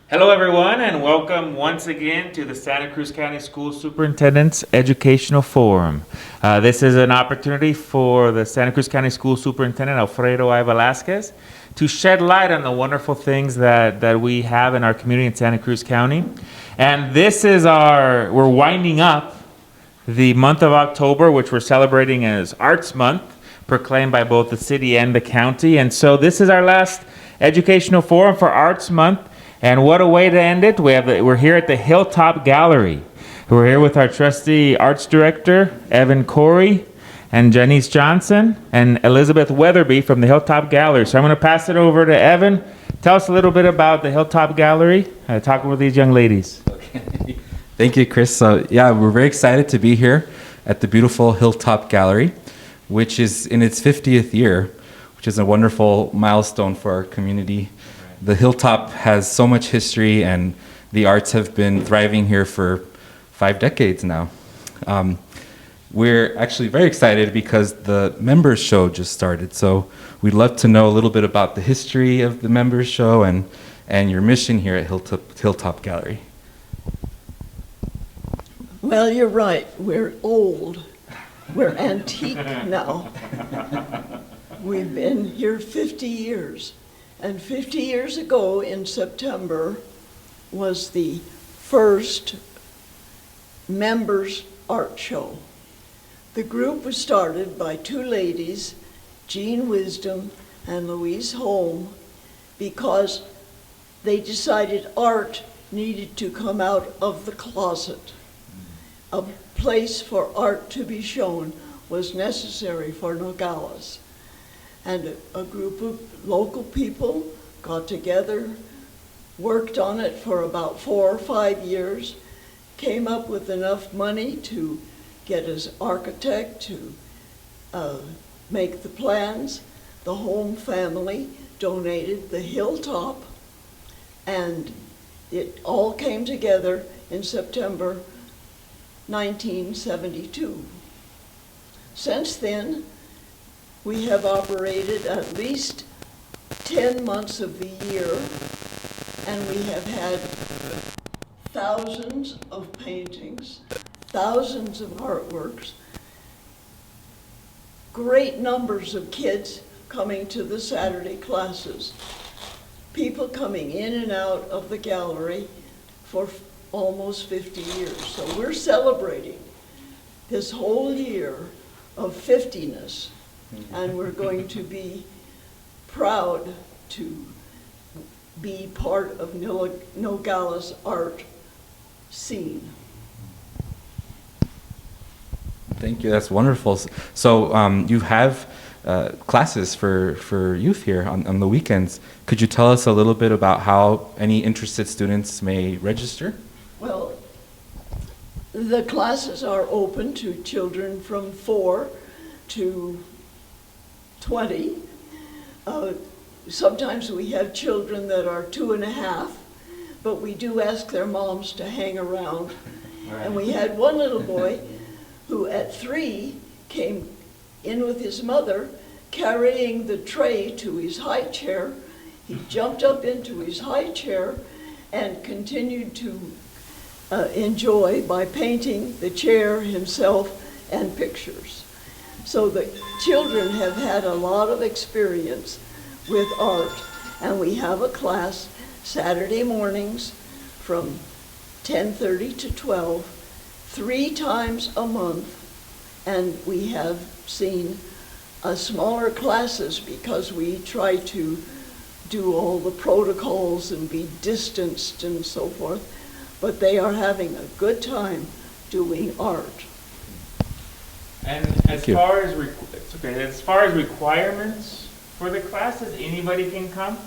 Hello, everyone, and welcome once again to the Santa Cruz County School Superintendent's Educational Forum. This is an opportunity for the Santa Cruz County School Superintendent, Alfredo I. Velasquez, to shed light on the wonderful things that we have in our community in Santa Cruz County. And we're winding up the month of October, which we're celebrating as Arts Month, proclaimed by both the city and the county. And so this is our last educational forum for Arts Month. And what a way to end it. We're here at the Hilltop Gallery. We're here with our trusty arts director, Evan Corey, and Janice Johnson, and Elizabeth Weatherby from the Hilltop Gallery. So I'm going to pass it over to Evan. Tell us a little bit about the Hilltop Gallery, talking with these young ladies. Okay. Thank you, Chris. So we're very excited to be here at the beautiful Hilltop Gallery, which is in its 50th year, which is a wonderful milestone for our community. The Hilltop has so much history, and the arts have been thriving here for 5 decades now. We're actually very excited because the Members Show just started. So we'd love to know a little bit about the history of the Members Show and your mission here at Hilltop Gallery. Well, you're right. We're old. We're antique now. We've been here 50 years. And 50 years ago in September was the first members art show. The group was started by 2 ladies, Jean Wisdom and Louise Holm, because they decided art needed to come out of the closet. A place for art to be shown was necessary for Nogales. And a group of local people got together, worked on it for about 4 or 5 years, came up with enough money to get his architect to make the plans. The Holm family donated the Hilltop, and it all came together in September 1972. Since then, we have operated at least 10 months of the year, and we have had thousands of paintings, thousands of artworks, great numbers of kids coming to the Saturday classes, people coming in and out of the gallery for almost 50 years. So we're celebrating this whole year of 50-ness. And we're going to be proud to be part of Nogales' art scene. Thank you. That's wonderful. So you have classes for youth here on the weekends. Could you tell us a little bit about how any interested students may register? Well, the classes are open to children from 4 to 20. Sometimes we have children that are 2.5, but we do ask their moms to hang around. Right. And we had one little boy who at 3 came in with his mother carrying the tray to his high chair. He jumped up into his high chair and continued to enjoy by painting the chair himself and pictures. So the children have had a lot of experience with art, and we have a class Saturday mornings from 10:30 to 12, 3 times a month, and we have seen smaller classes because we try to do all the protocols and be distanced and so forth, but they are having a good time doing art. And as far as requirements for the classes, anybody can come?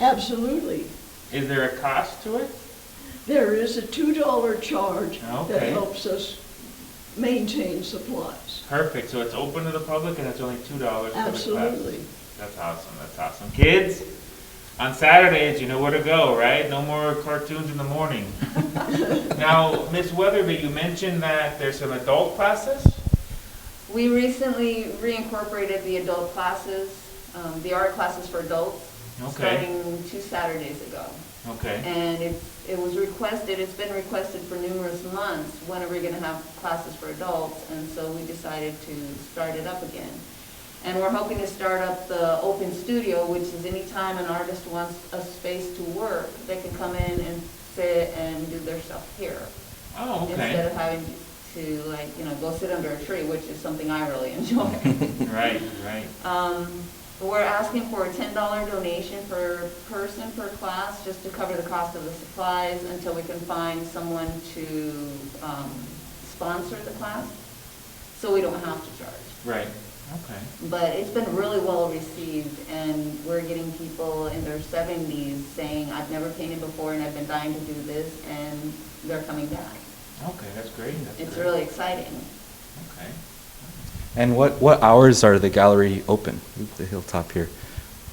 Absolutely. Is there a cost to it? There is a $2 charge Okay. that helps us maintain supplies. Perfect. So it's open to the public, and it's only $2 for the class. Absolutely. That's awesome. That's awesome. Kids, on Saturdays, you know where to go, right? No more cartoons in the morning. Now, Ms. Weatherby, you mentioned that there's some adult classes? We recently reincorporated the adult classes, the art classes for adults, Okay. starting 2 Saturdays ago. Okay. And it was requested, it's been requested for numerous months, when are we gonna have classes for adults? And so we decided to start it up again. And we're hoping to start up the open studio, which is anytime an artist wants a space to work, they can come in and sit and do their stuff here. Oh, Instead okay. of having to go sit under a tree, which is something I really enjoy. Right, right. We're asking for a $10 donation per person per class, just to cover the cost of the supplies until we can find someone to sponsor the class, so we don't have to charge. Right, okay. But it's been really well received, and we're getting people in their 70s saying, I've never painted before and I've been dying to do this, and they're coming back. Okay, that's great. It's really exciting. Okay. And what hours are the gallery open? The Hilltop here.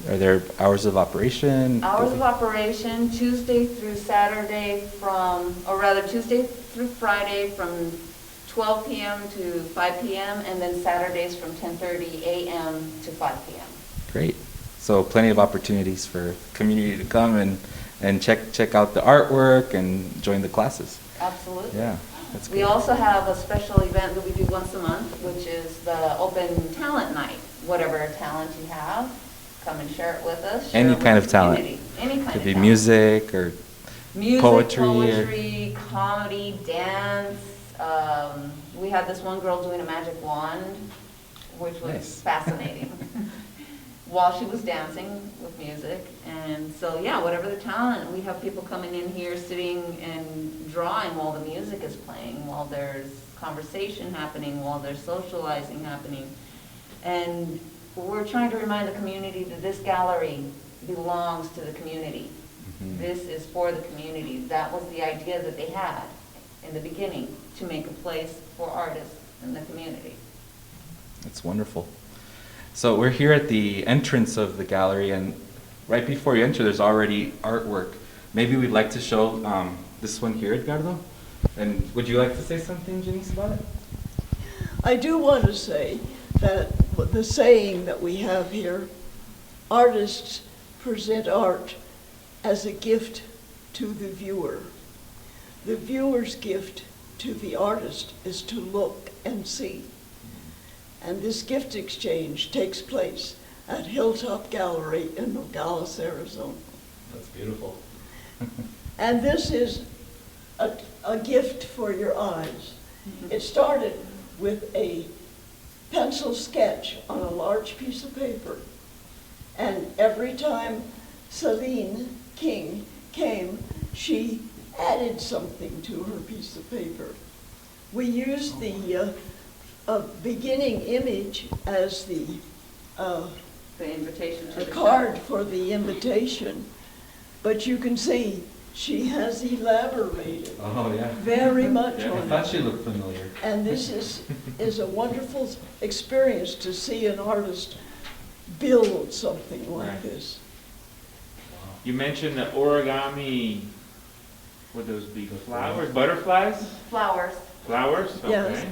Are there hours of operation? Hours of operation, Tuesday through Saturday Tuesday through Friday from 12 p.m. to 5 p.m. and then Saturdays from 10:30 a.m. to 5 p.m. Great. So plenty of opportunities for community to come and check out the artwork and join the classes. Absolutely. Yeah, that's We great. also have a special event that we do once a month, which is the open talent night. Whatever talent you have, come and share it with us. share Any it with kind the of talent. community. Any kind Could of be talent. music or Music, poetry or- poetry, comedy, dance. We had this one girl doing a magic wand, which was Nice. fascinating, while she was dancing with music. And so, yeah, whatever the talent, we have people coming in here sitting and drawing while the music is playing, while there's conversation happening, while there's socializing happening. And we're trying to remind the community that this gallery belongs to the community. Mhm. This is for the community. That was the idea that they had in the beginning, to make a place for artists in the community. That's wonderful. So we're here at the entrance of the gallery, and right before you enter, there's already artwork. Maybe we'd like to show this one here, Edgardo. And would you like to say something, Janice, about it? I do want to say that the saying that we have here, artists present art as a gift to the viewer. The viewer's gift to the artist is to look and see. And this gift exchange takes place at Hilltop Gallery in Nogales, Arizona. That's beautiful. And this is a gift for your eyes. It started with a pencil sketch on a large piece of paper. And every time Celine King came, she added something to her piece of paper. We used the beginning image as the invitation to the card for the invitation, but you can see she has elaborated Oh, yeah. very much Yeah, I on thought it. she looked familiar. And this is a wonderful experience to see an artist build something like Right. this. You mentioned the origami, would those be flowers, butterflies? Flowers. Flowers? Yes. Okay.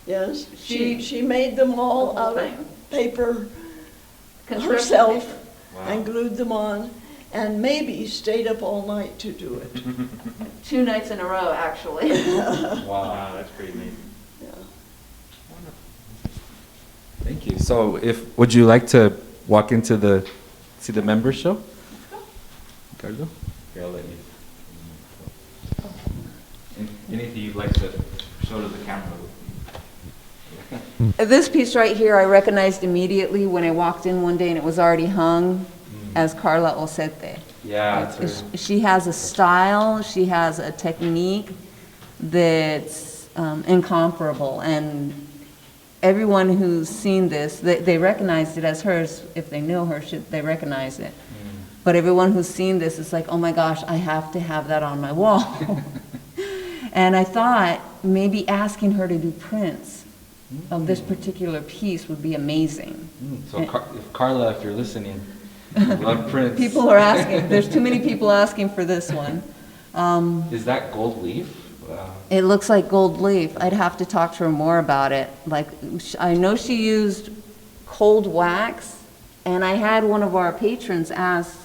Yes, She- she made them all The whole out of thing. paper Construction herself paper. and Wow. glued them on, and maybe stayed up all night to do it. 2 nights in a row, actually. Wow, that's pretty neat. Yeah. Wonderful. Thank you. So would you like to walk into see the members show? Ricardo? Here, I'll let you. Anything you'd like to show to the camera? This piece right here, I recognized immediately when I walked in one day and it was already hung as Carla Osete. Yeah, it's her. She has a style, she has a technique that's incomparable, and everyone who's seen this, they recognized it as hers. If they know her, they recognize it. But everyone who's seen this is like, oh my gosh, I have to have that on my wall. And I thought maybe asking her to do prints of this particular piece would be amazing. So Carla, if you're listening, love prints. People are asking, there's too many people asking for this one. Is that gold leaf? It looks like gold leaf. I'd have to talk to her more about it. Like, I know she used cold wax, and I had one of our patrons ask,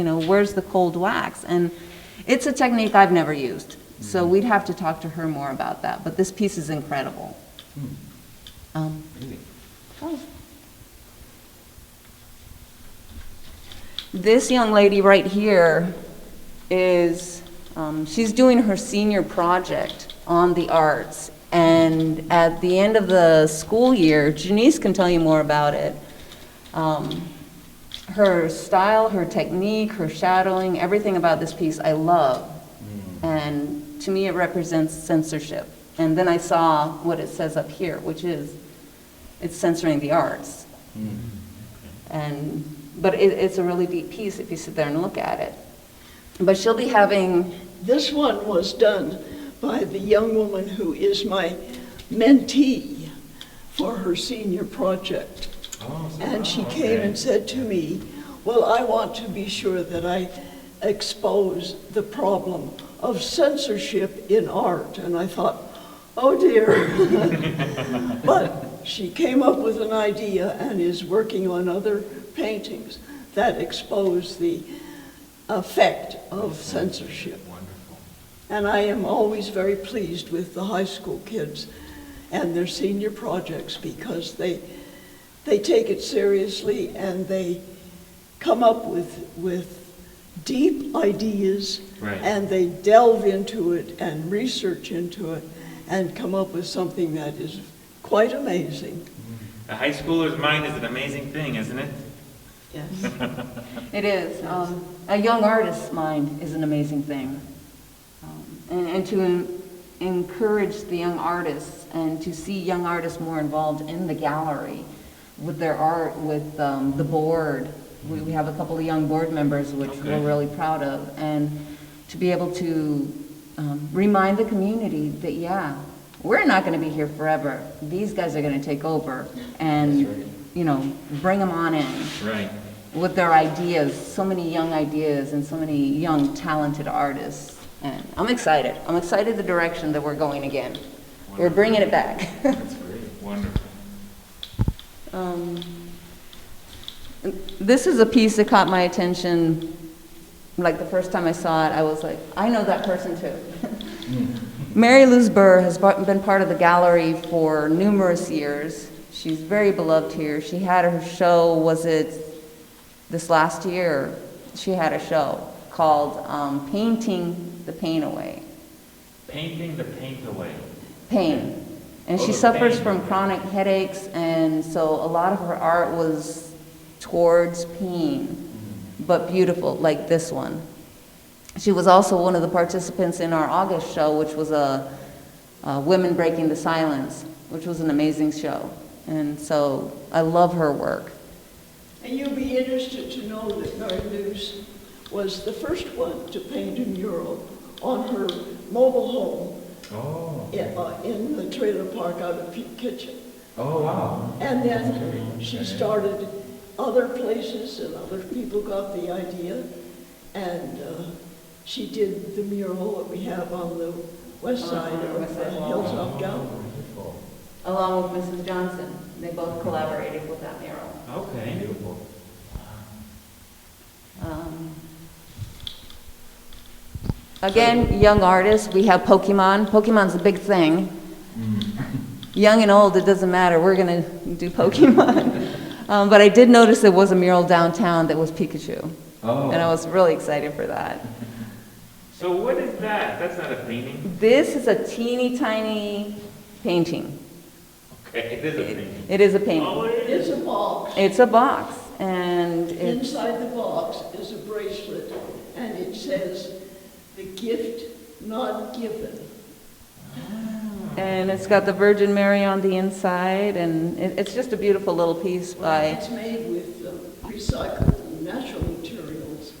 where's the cold wax? And it's a technique I've never used, so we'd have to talk to her more about that, but this piece is incredible. Really? Oh. This young lady right here is, she's doing her senior project on the arts. And at the end of the school year, Janice can tell you more about it. Her style, her technique, her shadowing, everything about this piece I love. And to me it represents censorship. And then I saw what it says up here, which is, it's censoring the arts. But it's a really deep piece if you sit there and look at it. But she'll be having... This one was done by the young woman who is my mentee for her senior project. And she came and said to me, well, I want to be sure that I expose the problem of censorship in art. And I thought, oh dear. But she came up with an idea and is working on other paintings that expose the effect of censorship. Wonderful. And I am always very pleased with the high school kids and their senior projects because they take it seriously and they come up with deep ideas. Right. And they delve into it and research into it and come up with something that is quite amazing. A high schooler's mind is an amazing thing, isn't it? Yes. It is. A young artist's mind is an amazing thing. And to encourage the young artists and to see young artists more involved in the gallery with their art, with the board. We have a couple of young board members, which we're really proud of. And to be able to remind the community that, yeah, we're not going to be here forever. These guys are going to take over and, bring them on in. Right. With their ideas, so many young ideas and so many young talented artists. And I'm excited. I'm excited the direction that we're going again. We're bringing it back. That's great. Wonderful. This is a piece that caught my attention. Like the first time I saw it, I was like, I know that person too. Mary Louise Burr has been part of the gallery for numerous years. She's very beloved here. She had her show, was it this last year? She had a show called Painting the Pain Away. Painting the paint away. Pain. And she the suffers pain. from chronic headaches, and so a lot of her art was towards pain, but beautiful, like this one. She was also one of the participants in our August show, which was a Women Breaking the Silence, which was an amazing show. And so I love her work. And you'll be interested to know that Mary Louise was the first one to paint a mural on her mobile home in the trailer park out of Peak Kitchen. Oh, wow. And then she started other places and other people got the idea. And she did the mural that we have on the west side of Hilltop Gallery. Along with Mrs. Johnson. They both collaborated with that mural. Okay. Beautiful. Again, young artists, we have Pokemon. Pokemon's a big thing. Young and old, it doesn't matter. We're going to do Pokemon. But I did notice there was a mural downtown that was Pikachu. Oh. And I was really excited for that. So what is that? That's not a painting. This is a teeny tiny painting. Okay, it is a painting. It is a painting. Oh, It is a box. It's a box, and it's, Inside the box is a bracelet, and it says, "The gift not given." and it's got the Virgin Mary on the inside, and it's just a beautiful little piece by... It's made with recycled natural materials.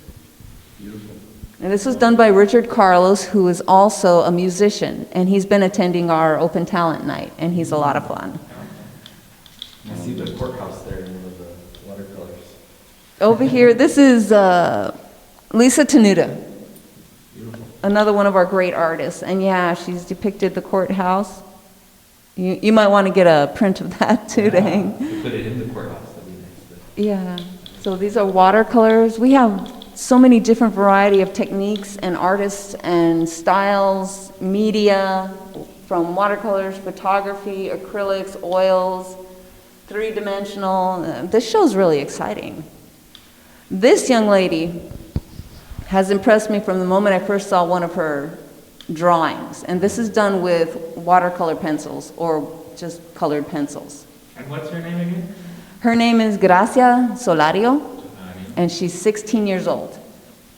Beautiful. And this was done by Richard Carlos, who is also a musician, and he's been attending our open talent night, and he's a lot of fun. I see the courthouse there in one of the watercolors. Over here, this is Lisa Tenuta, Beautiful. another one of our great artists. And yeah, she's depicted the courthouse. You might want to get a print of that too to hang. We put it in the courthouse, that'd be nice. Yeah, so these are watercolors. We have so many different variety of techniques and artists and styles, media, from watercolors, photography, acrylics, oils, three-dimensional. This show's really exciting. This young lady has impressed me from the moment I first saw one of her drawings. And this is done with watercolor pencils or just colored pencils. And what's her name again? Her name is Gracia Solario, and she's 16 years old.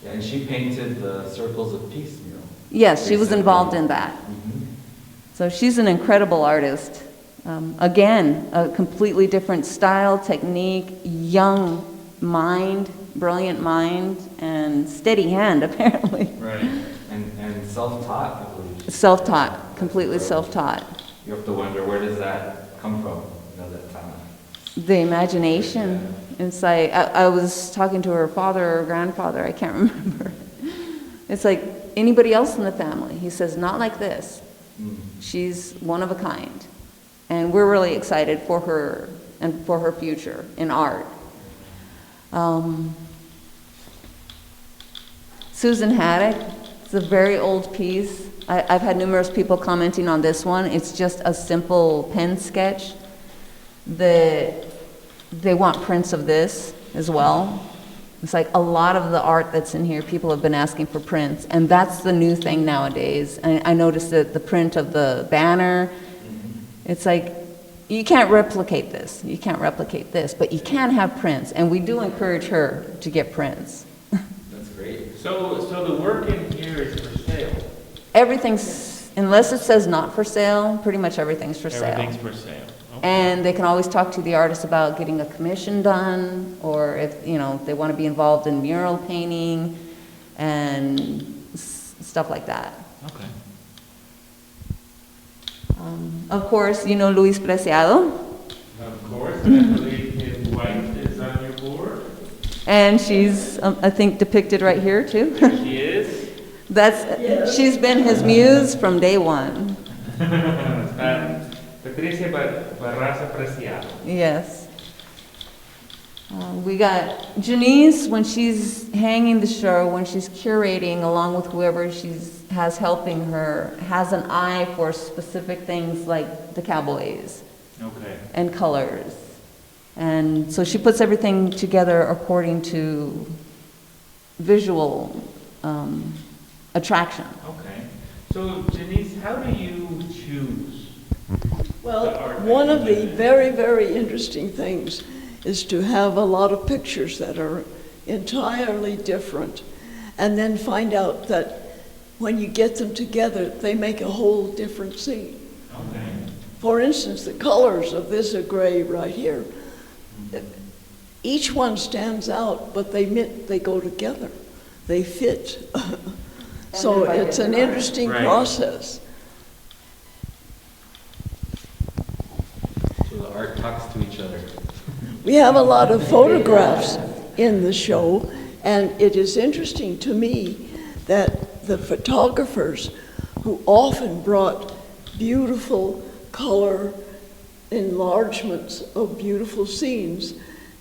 Yeah, and she painted the Circles of Peace mural. Yes, she was involved in that. So she's an incredible artist. Again, a completely different style, technique, young mind, brilliant mind, and steady hand, apparently. Right. And self-taught, I believe. Self-taught, completely self-taught. You have to wonder, where does that come from, that talent? The imagination. It's like, I was talking to her father or grandfather, I can't remember. It's like anybody else in the family. He says, not like this. She's one of a kind. And we're really excited for her and for her future in art. Susan Haddock, it's a very old piece. I've had numerous people commenting on this one. It's just a simple pen sketch. They want prints of this as well. It's like a lot of the art that's in here, people have been asking for prints, and that's the new thing nowadays. I noticed that the print of the banner, it's like, you can't replicate this, you can't replicate this, but you can have prints, and we do encourage her to get prints. That's great. So the work in here is for sale? Everything's, unless it says not for sale, pretty much everything's for sale. Everything's for sale. Okay. And they can always talk to the artist about getting a commission done, or if, you know, they want to be involved in mural painting and stuff like that. Okay. Of course, you know Luis Preciado, Of course, I believe his wife is on your board. and she's, I think, depicted right here too. She is. She's been his muse from day one. Patricia Barraza Preciado. Yes. We got Janice, when she's hanging the show, when she's curating along with whoever has helping her, has an eye for specific things like the cowboys Okay. and colors. And so she puts everything together according to visual attraction. Okay. So Janice, how do you choose? Well, one of the very, very interesting things is to have a lot of pictures that are entirely different, and then find out that when you get them together, they make a whole different scene. Okay. For instance, the colors of this gray right here, each one stands out, but they go together. They fit. So it's an interesting process. So the art talks to each other. We have a lot of photographs in the show, and it is interesting to me that the photographers who often brought beautiful color enlargements of beautiful scenes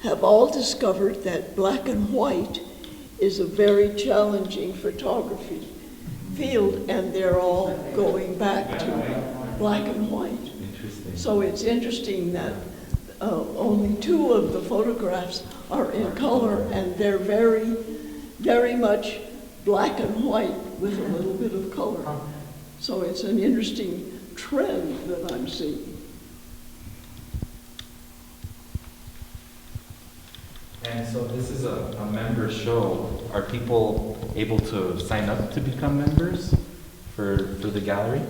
have all discovered that black and white is a very challenging photography field, and they're all going back to black and white. Interesting. So it's interesting that only 2 of the photographs are in color, and they're very, very much black and white with a little bit of color. So it's an interesting trend that I'm seeing. And so this is a member show. Are people able to sign up to become members for the gallery?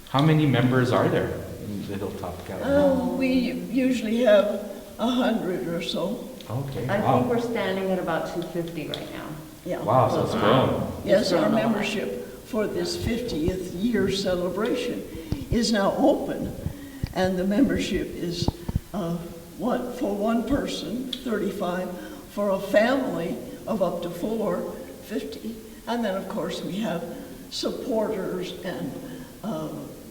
How many members are there in the Hilltop Gallery? We usually have 100 or so. Okay, I wow. think we're standing at about 250 right now. Yeah. Wow, so it's grown. Yes, our membership for this 50th year celebration is now open, and the membership is for one person, 35, for a family of up to 4, 50, and then of course we have supporters and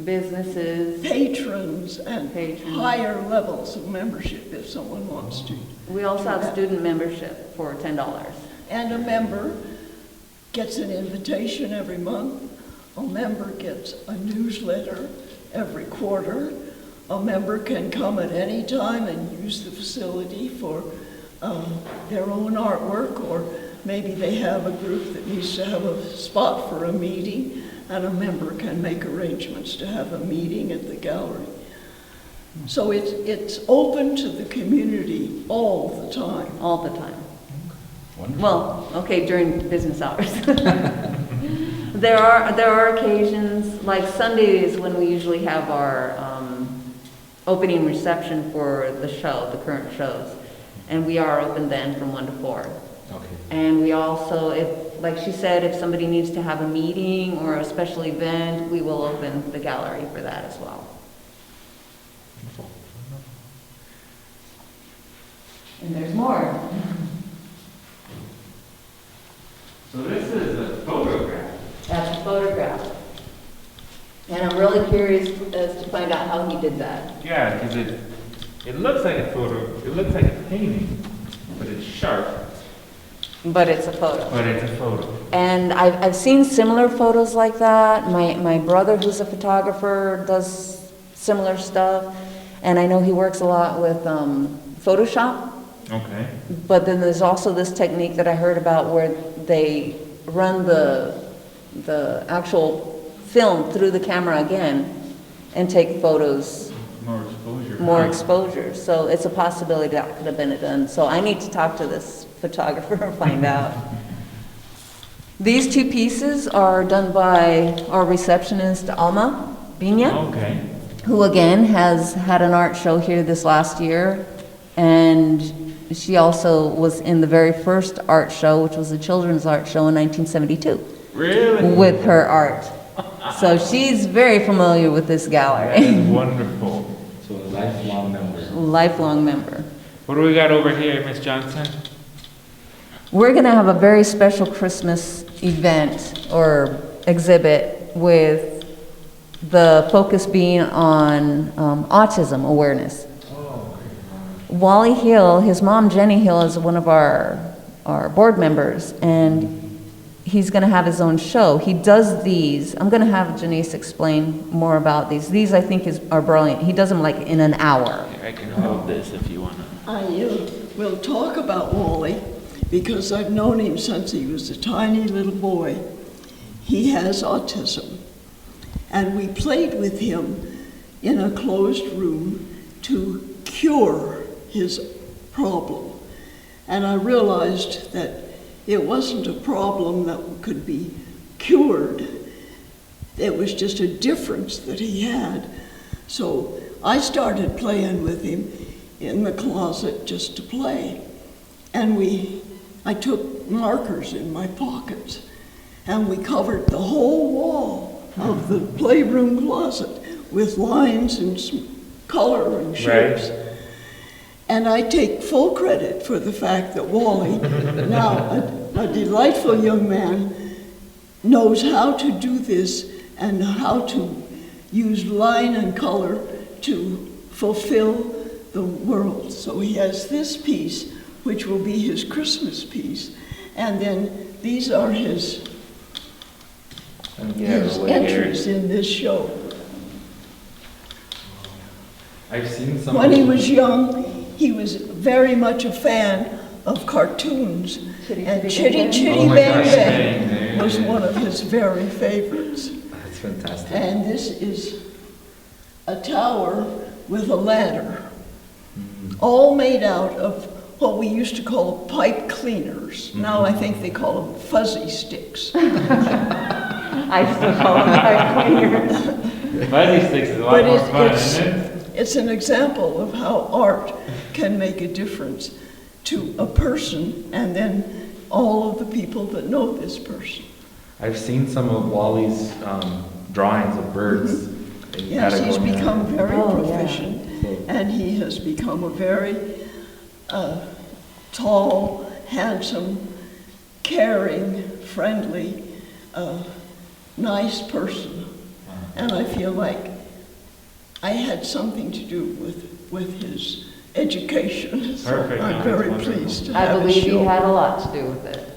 Businesses. patrons, and Patrons. higher levels of membership if someone wants to. We also have student membership for $10. And a member gets an invitation every month. A member gets a newsletter every quarter. A member can come at any time and use the facility for their own artwork, or maybe they have a group that needs to have a spot for a meeting, and a member can make arrangements to have a meeting at the gallery. So it's open to the community all the time. All the time. Wonderful. Well, okay, during business hours. There are occasions, like Sundays, when we usually have our opening reception for the show, the current shows. And we are open then from 1 to 4. Okay. And we also, if, like she said, if somebody needs to have a meeting or a special event, we will open the gallery for that as well. Wonderful. And there's more. So this is a photograph. That's a photograph. And I'm really curious as to find out how he did that. Yeah, because it looks like a photo, it looks like a painting, but it's sharp, But it's a photo. but it's a photo. And I've seen similar photos like that. My brother, who's a photographer, does similar stuff. And I know he works a lot with Photoshop. Okay. But then there's also this technique that I heard about where they run the actual film through the camera again and take photos, More exposure. more exposure. So it's a possibility that could have been done. So I need to talk to this photographer and find out. These two pieces are done by our receptionist, Alma Bina, Okay. who again has had an art show here this last year. And she also was in the very first art show, which was a children's art show in 1972, Really? with her art. So she's very familiar with this That gallery. is wonderful. So a lifelong member. Lifelong member. What do we got over here, Miss Johnson? We're going to have a very special Christmas event or exhibit with the focus being on autism awareness. Wally Hill, his mom Jenny Hill, is one of our board members, and he's going to have his own show. He does these. I'm going to have Janice explain more about these. These, I think, are brilliant. He does them like in an hour. I can hold this if you want to. I will talk about Wally because I've known him since he was a tiny little boy. He has autism, and we played with him in a closed room to cure his problem. And I realized that it wasn't a problem that could be cured. It was just a difference that he had. So I started playing with him in the closet just to play. And I took markers in my pockets and we covered the whole wall of the playroom closet with lines and color and shapes. Right. And I take full credit for the fact that Wally, now a delightful young man, knows how to do this and how to use line and color to fulfill the world. So he has this piece, which will be his Christmas piece, and then these are his entries in this show. I've seen some. When he was young, he was very much a fan of cartoons, and Chitty Chitty Oh my Bang gosh. Bang was one of his very favorites. That's fantastic. And this is a tower with a ladder, all made out of what we used to call pipe cleaners. Now I think they call them fuzzy sticks. I still call them pipe cleaners. Fuzzy sticks is a lot But more fun, isn't it? it's an example of how art can make a difference to a person and then all of the people that know this person. I've seen some of Wally's drawings of birds. in Yes, he's Patagonia. become very Oh, yeah. proficient, and he has become a very tall, handsome, caring, friendly, nice person. And I feel like I had something to do with his education. So Perfect. No, I'm that's very wonderful. pleased to I have a believe you show. had a lot to do with it.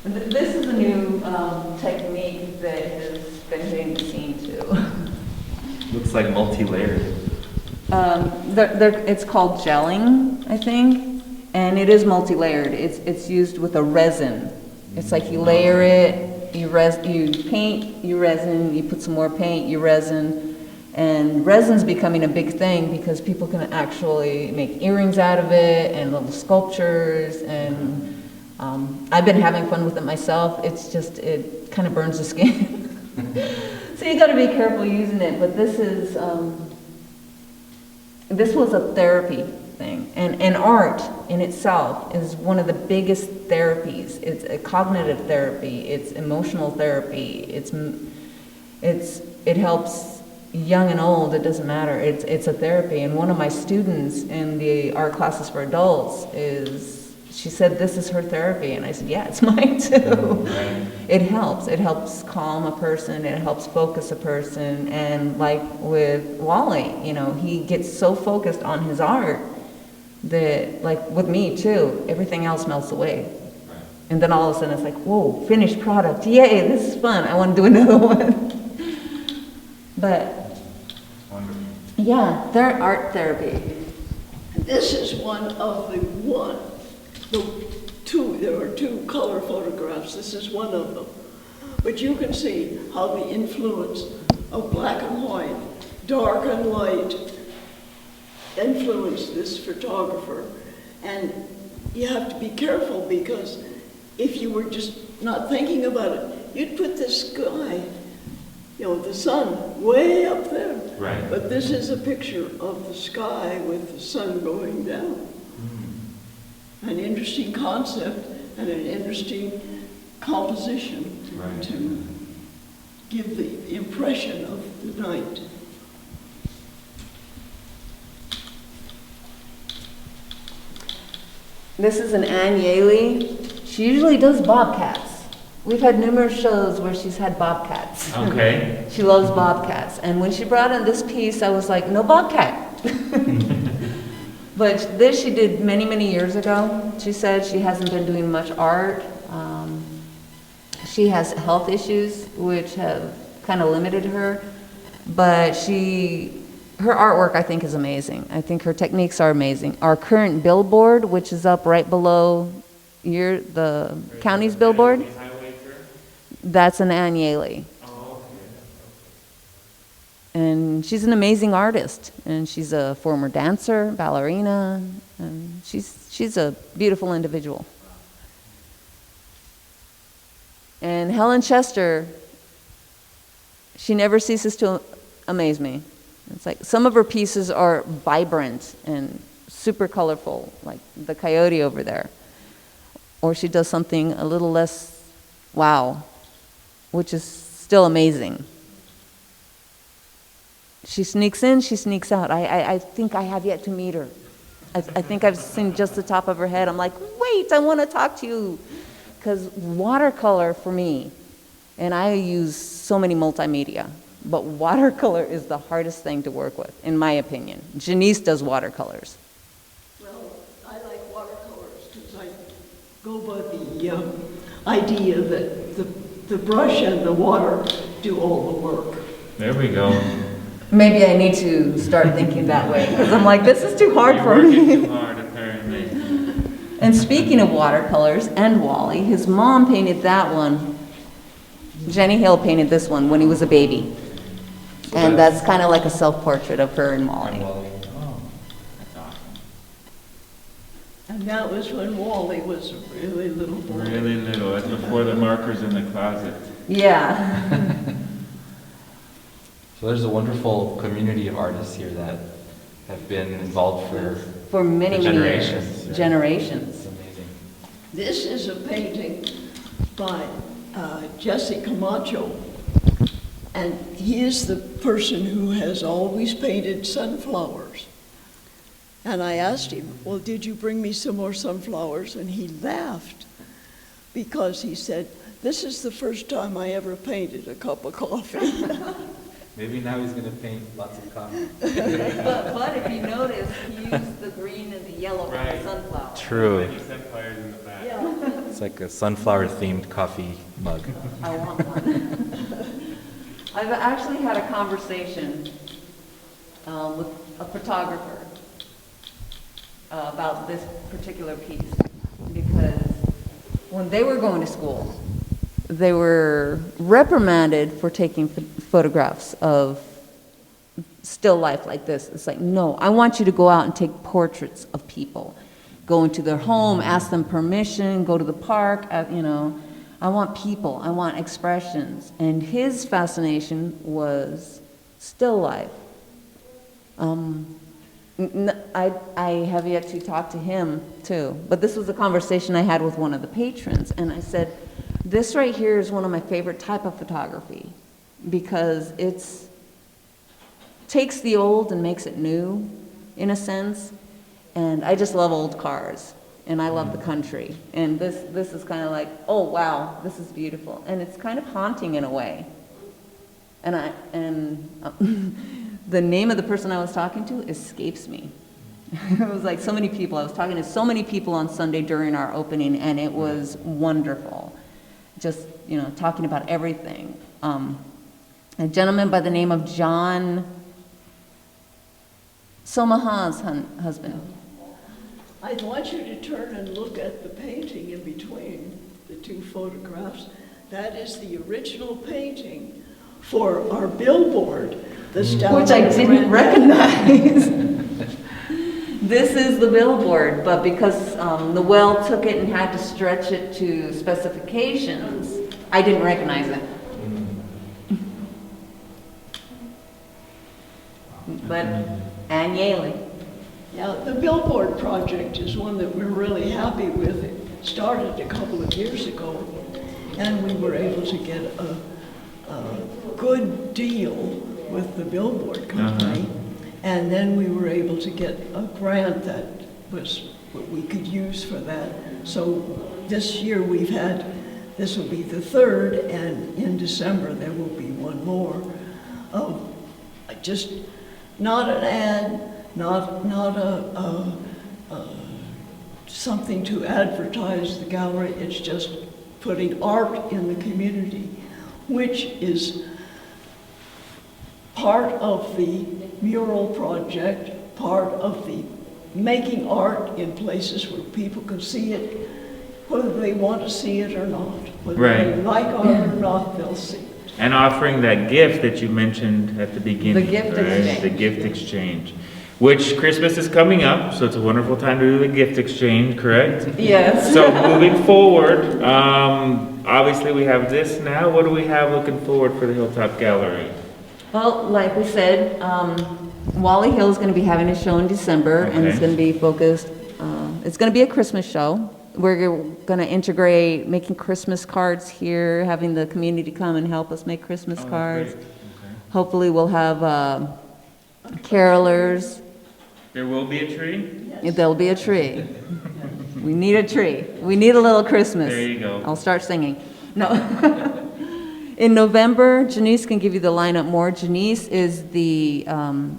This is a new technique that has been hitting the scene too. Looks like multi-layered. It's called gelling, I think, and it is multi-layered. It's used with a resin. It's like you layer it, you paint, you resin, you put some more paint, you resin, and resin's becoming a big thing because people can actually make earrings out of it and little sculptures, and I've been having fun with it myself. It's just, it kind of burns the skin. So you gotta be careful using it, but this was a therapy thing. And art in itself is one of the biggest therapies. It's a cognitive therapy, it's emotional therapy, it helps young and old, it doesn't matter. It's a therapy. And one of my students in the art classes for adults she said this is her therapy, and I said, yeah, it's mine too. Right. It helps calm a person, it helps focus a person, and like with Wally, you know, he gets so focused on his art that, like with me too, everything else melts away. Right. And then all of a sudden it's like, whoa, finished product, yay, this is fun, I want to do another one. But Wonderful. yeah, they're art therapy. This is one of there are two color photographs. This is one of them. But you can see how the influence of black and white, dark and light, influenced this photographer. And you have to be careful, because if you were just not thinking about it, you'd put this sky, you know, the sun way up there. Right. But this is a picture of the sky with the sun going down. An interesting concept and an interesting composition Right. to give the impression of the night. This is an Ann Yaley. She usually does bobcats. We've had numerous shows where she's had bobcats. Okay. She loves bobcats. And when she brought in this piece, I was like, no bobcat. But this she did many, many years ago. She said she hasn't been doing much art. She has health issues, which have kind of limited her. But her artwork, I think, is amazing. I think her techniques are amazing. Our current billboard, which is up right below the county's billboard, that's an Ann Yaley. And she's an amazing artist, and she's a former dancer, ballerina, and she's a beautiful individual. And Helen Chester, she never ceases to amaze me. It's like some of her pieces are vibrant and super colorful, like the coyote over there. Or she does something a little less wow, which is still amazing. She sneaks in, she sneaks out. I think I have yet to meet her. I think I've seen just the top of her head. I'm like, wait, I want to talk to you. Because watercolor for me, and I use so many multimedia, but watercolor is the hardest thing to work with, in my opinion. Janice does watercolors. Well, I like watercolors because I go by the idea that the brush and the water do all the work. There we go. Maybe I need to start thinking that way, because I'm like, this is too hard You're for working me. too hard, apparently. And speaking of watercolors and Wally, his mom painted that one. Jenny Hill painted this one when he was a baby. And that's kind of like a self-portrait of her and Wally. Oh, that's awesome. And that was when Wally was a really little boy. Really little. That's before the markers in the closet. Yeah. So there's a wonderful community of artists here that have been involved For many, many generations. years. Generations. It's amazing. This is a painting by Jesse Camacho, and he is the person who has always painted sunflowers. And I asked him, well, did you bring me some more sunflowers? And he laughed because he said, this is the first time I ever painted a cup of coffee. Maybe now he's going to paint lots of coffee. But if you notice, he used the green and the yellow on the sunflower. True. And you set fires in the back. Yeah. It's like a sunflower-themed coffee mug. I want one. I've actually had a conversation with a photographer about this particular piece, because when they were going to school, they were reprimanded for taking photographs of still life like this. It's like, no, I want you to go out and take portraits of people. Go into their home, ask them permission, go to the park, you know. I want people, I want expressions. And his fascination was still life. I have yet to talk to him too, but this was a conversation I had with one of the patrons, and I said, this right here is one of my favorite type of photography, because it's takes the old and makes it new, in a sense, and I just love old cars, and I love the country, and this is kind of like, oh wow, this is beautiful, and it's kind of haunting in a way, and the name of the person I was talking to escapes me. It was like so many people. I was talking to so many people on Sunday during our opening, and it was wonderful. Just, you know, talking about everything. A gentleman by the name of John Somaha's husband. I want you to turn and look at the painting in between the two photographs. That is the original painting for our billboard. Which I didn't recognize. This is the billboard, but because the well took it and had to stretch it to specifications, I didn't recognize it. But Ann Yaley. Yeah, the billboard project is one that we're really happy with. It started a couple of years ago, and we were able to get a good deal with the billboard company, and then we were able to get a grant that was what we could use for that. So this year we've had, this will be the third, and in December there will be one more. Just not an ad, not a something to advertise the gallery. It's just putting art in the community, which is part of the mural project, part of the making art in places where people can see it, whether they want to see it or not. Whether they like art or not, they'll see it. And offering that gift that you mentioned at the beginning. The gift right? exchange. The gift exchange. Which Christmas is coming up, so it's a wonderful time to do the gift exchange, correct? Yes. So moving forward, obviously we have this now. What do we have looking forward for the Hilltop Gallery? Well, like we said, Wally Hill is going to be having a show in December, and it's Okay. going to be focused, it's going to be a Christmas show. We're going to integrate making Christmas cards here, having the community come and help us make Christmas cards. Great. Okay. Hopefully we'll have carolers. There will be a tree? There'll be a tree. We need a tree. We need a little Christmas. There you go. I'll start singing. No. In November, Janice can give you the lineup more. Janice is the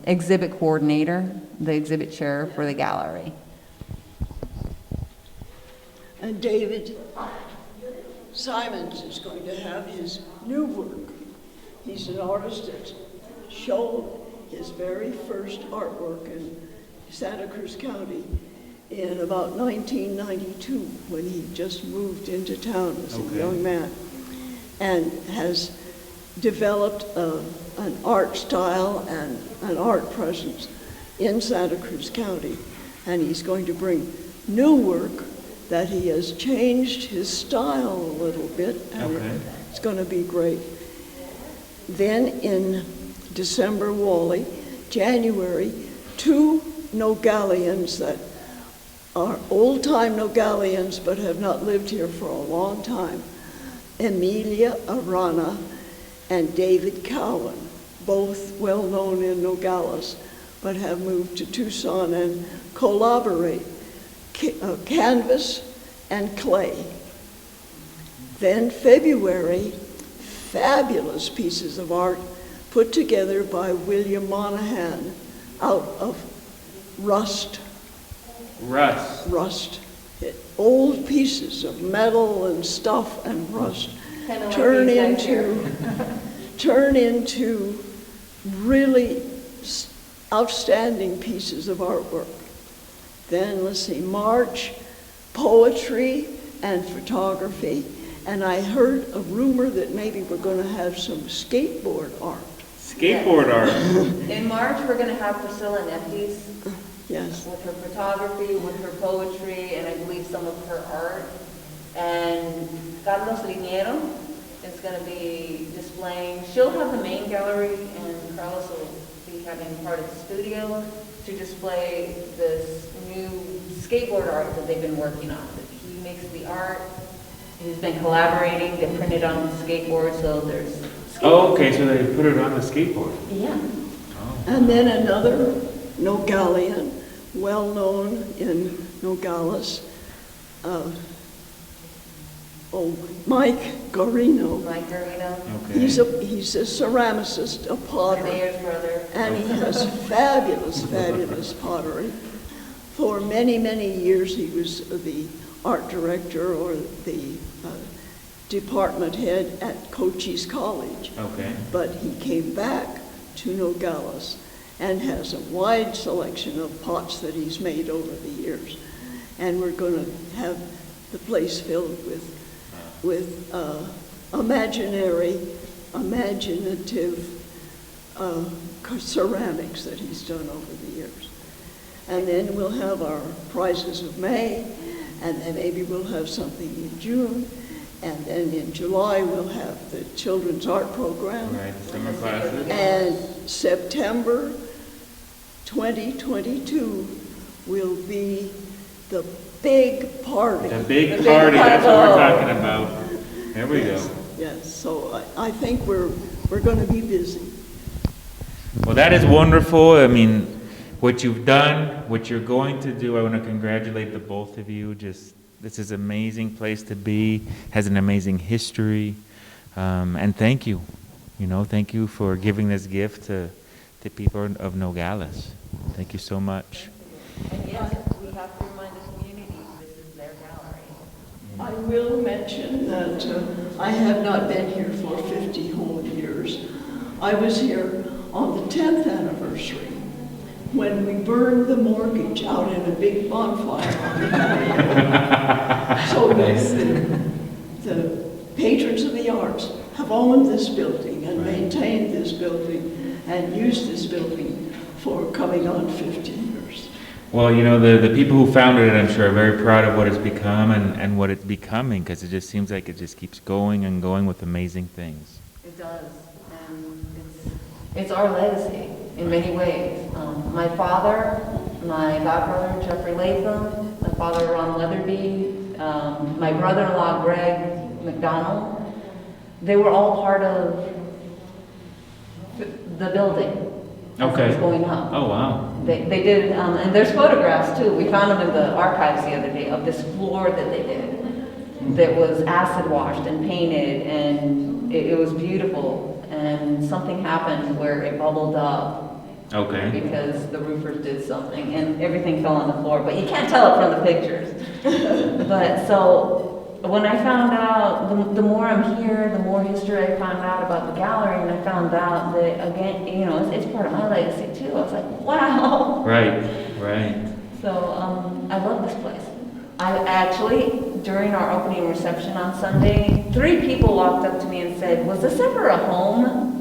exhibit coordinator, the exhibit chair for the gallery. And David Simons is going to have his new work. He's an artist that showed his very first artwork in Santa Cruz County in about 1992, when he just moved into town as a young man, and has developed an art style and an art presence in Santa Cruz County. And he's going to bring new work that he has changed his style a little bit, and it's going to be great. Then in December, Wally. January, 2 Nogalians that are old-time Nogalians but have not lived here for a long time. Emilia Arana and David Cowan, both well known in Nogales, but have moved to Tucson and collaborate, canvas and clay. Then February, fabulous pieces of art put together by William Monahan out of rust. Old pieces of metal and stuff and rust turn into really outstanding pieces of artwork. Then let's see, March, poetry and photography. And I heard a rumor that maybe we're going to have some skateboard art. Skateboard art. In March, we're going to have Priscilla Neftis. Yes. With her photography, with her poetry, and I believe some of her art. And Carlos Liniero is going to be displaying. She'll have the main gallery, and Carlos will be having part of the studio to display this new skateboard art that they've been working on. He makes the art. He's been collaborating. They printed on the skateboard, so there's. Oh, okay, so they put it on the skateboard. Yeah. Oh. And then another Nogalian, well known in Nogales, Mike Garino. Mike Garino. Okay. He's a ceramicist, a potter, Mayor's brother. and he has fabulous pottery. For many, many years, he was the art director or the department head at Cochise College. Okay. But he came back to Nogales and has a wide selection of pots that he's made over the years. And we're going to have the place filled with imaginative ceramics that he's done over the years. And then we'll have our prizes of May, and then maybe we'll have something in June, and then in July we'll have the children's art program. Right, summer classes. And September 2022 will be the big party. The big party, that's what we're talking about. There we go. Yes, so I think we're going to be busy. Well, that is wonderful. I mean, what you've done, what you're going to do, I want to congratulate the both of you. This is an amazing place to be, has an amazing history. And thank you. Thank you for giving this gift to people of Nogales. Thank you so much. And yes, we have to remind the community this is their gallery. I will mention that I have not been here for 50 whole years. I was here on the 10th anniversary when we burned the mortgage out in a big bonfire on the patio. So the patrons of the arts have owned this building and maintained this building and used this building for coming on 50 years. Well, the people who founded it, I'm sure, are very proud of what it's become and what it's becoming, because it just seems like it just keeps going and going with amazing things. It does, and it's our legacy in many ways. My father, my godbrother, Jeffrey Latham, my father, Ron Leatherby, my brother-in-law, Greg McDonald, they were all part of the building. As it was going up. Oh, wow. They did, and there's photographs too. We found them in the archives the other day of this floor that they did that was acid washed and painted, and it was beautiful. And something happened where it bubbled up. Okay. Because the roofers did something and everything fell on the floor. But you can't tell it from the pictures. But so when I found out, the more I'm here, the more history I found out about the gallery, and I found out that, again, it's part of my legacy too. I was like, wow. Right. So I love this place. I actually, during our opening reception on Sunday, 3 people walked up to me and said, was this ever a home?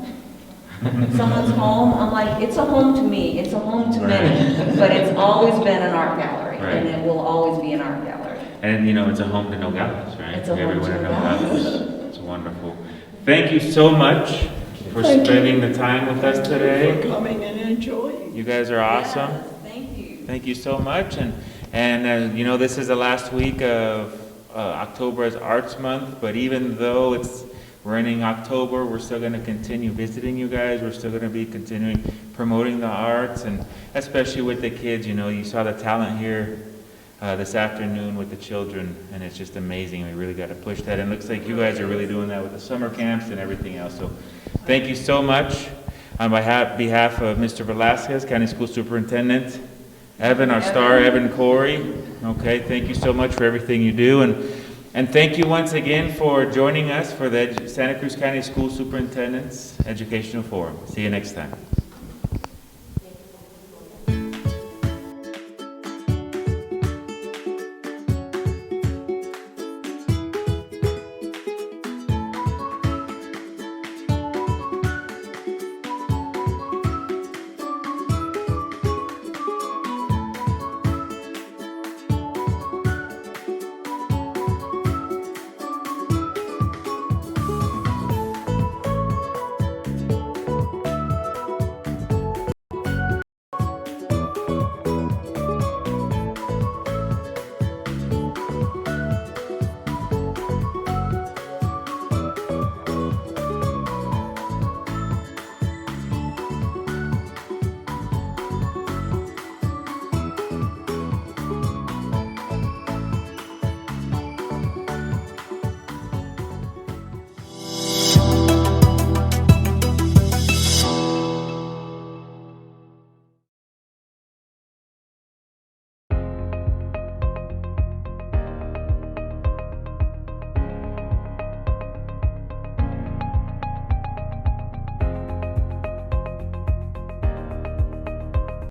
Someone's home? I'm like, it's a home to me. It's a home to many. But it's always been an art gallery, and it will always be an art gallery. And it's a home to Nogales, right? It's a home Everyone to in Nogales. It's wonderful. Thank you so much for spending the time with us today. For coming and enjoying. You guys are awesome. Yes, thank you. Thank you so much. And this is the last week of October as Arts Month, but even though We're ending October. We're still going to continue visiting you guys. We're still going to be continuing promoting the arts, and especially with the kids. You know, you saw the talent here this afternoon with the children, and it's just amazing. We really got to push that. And it looks like you guys are really doing that with the summer camps and everything else. So thank you so much. On behalf of Mr. Velasquez, County School Superintendent, Evan, our star, Evan Corey. Okay, thank you so much for everything you do. And thank you once again for joining us for the Santa Cruz County School Superintendent's Educational Forum. See you next time.